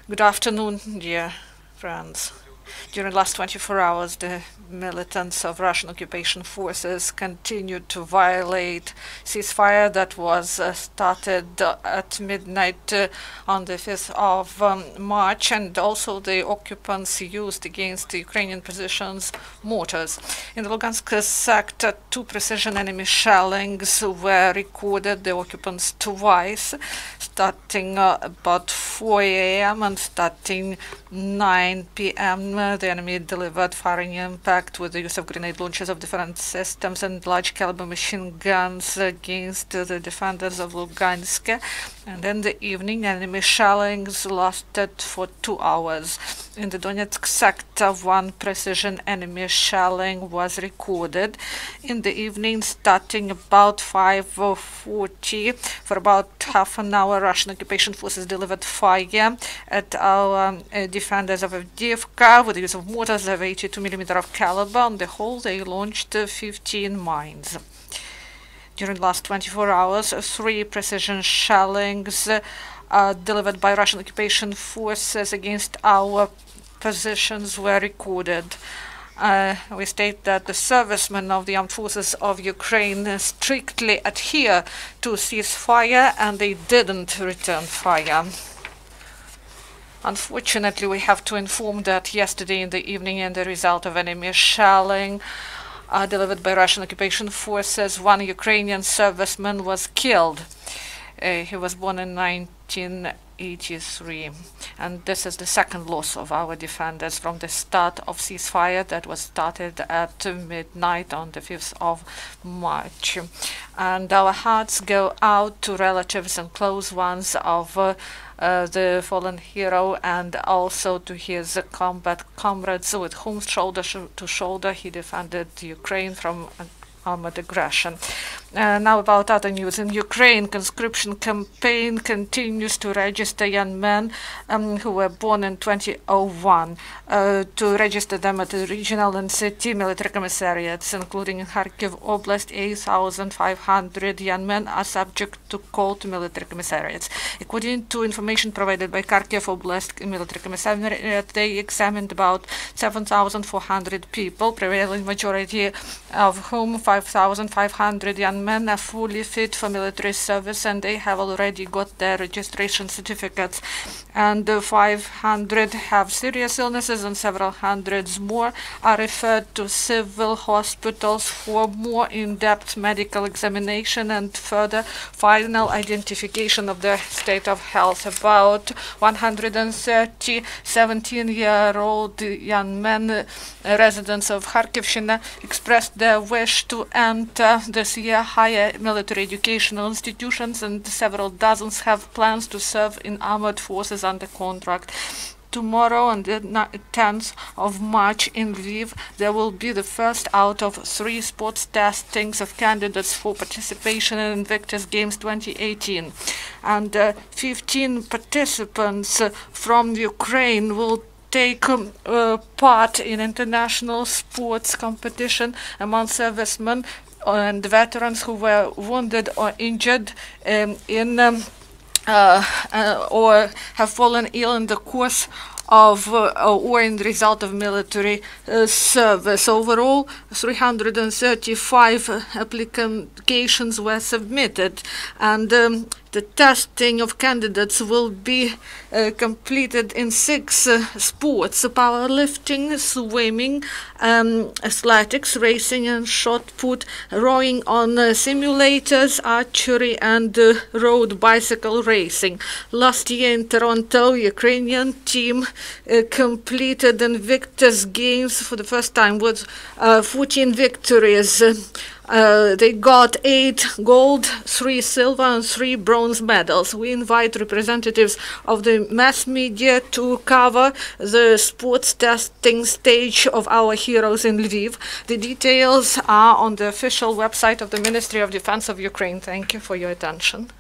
Good afternoon, dear friends. During the last 24 hours, the militants of Russian occupation forces continued to violate ceasefire that was started at midnight on the 5th of March, and also the occupants used against the Ukrainian positions mortars. In the Lugansk sector, 2 precision enemy shellings were recorded, the occupants twice, starting about 4 a.m. and starting 9 p.m. The enemy delivered firing impact with the use of grenade launchers of different systems and large caliber machine guns against the defenders of Lugansk. And in the evening, enemy shellings lasted for 2 hours. In the Donetsk sector, 1 precision enemy shelling was recorded. In the evening, starting about 5:40, for about half an hour, Russian occupation forces delivered fire at our defenders of Avdiivka with the use of mortars of 82mm of caliber. On the whole, they launched 15 mines. During the last 24 hours, 3 precision shellings delivered by Russian occupation forces against our positions were recorded. We state that the servicemen of the armed forces of Ukraine strictly adhere to ceasefire, and they didn't return fire. Unfortunately, we have to inform that yesterday in the evening, in the result of enemy shelling delivered by Russian occupation forces, 1 Ukrainian serviceman was killed. He was born in 1983, and this is the second loss of our defenders from the start of ceasefire that was started at midnight on the 5th of March. And our hearts go out to relatives and close ones of the fallen hero, and also to his combat comrades with whom shoulder to shoulder he defended Ukraine from armored aggression. Now about other news. In Ukraine, conscription campaign continues to register young men who were born in 2001, to register them at the regional and city military commissariats, including in Kharkiv Oblast. 8,500 young men are subject to call to military commissariats. According to information provided by Kharkiv Oblast military commissariat, they examined about 7,400 people, prevailing majority of whom 5,500 young men are fully fit for military service, and they have already got their registration certificates. And 500 have serious illnesses, and several hundreds more are referred to civil hospitals for more in-depth medical examination and further final identification of their state of health. About 130 17-year-old young men, residents of Kharkivshina, expressed their wish to enter this year higher military educational institutions, and several dozens have plans to serve in armored forces under contract. Tomorrow, on the 10th of March in Lviv, there will be the first out of 3 sports testings of candidates for participation in Invictus Games 2018. And 15 participants from Ukraine will take part in international sports competition among servicemen and veterans who were wounded or injured or have fallen ill in the course of or in the result of military service. Overall, 335 applications were submitted, and the testing of candidates will be completed in 6 sports: powerlifting, swimming, athletics, racing and shot put, rowing on simulators, archery, and road bicycle racing. Last year in Toronto, Ukrainian team completed Invictus Games for the first time with 14 victories. They got 8 gold, 3 silver, and 3 bronze medals. We invite representatives of the mass media to cover the sports testing stage of our heroes in Lviv. The details are on the official website of the Ministry of Defense of Ukraine. Thank you for your attention.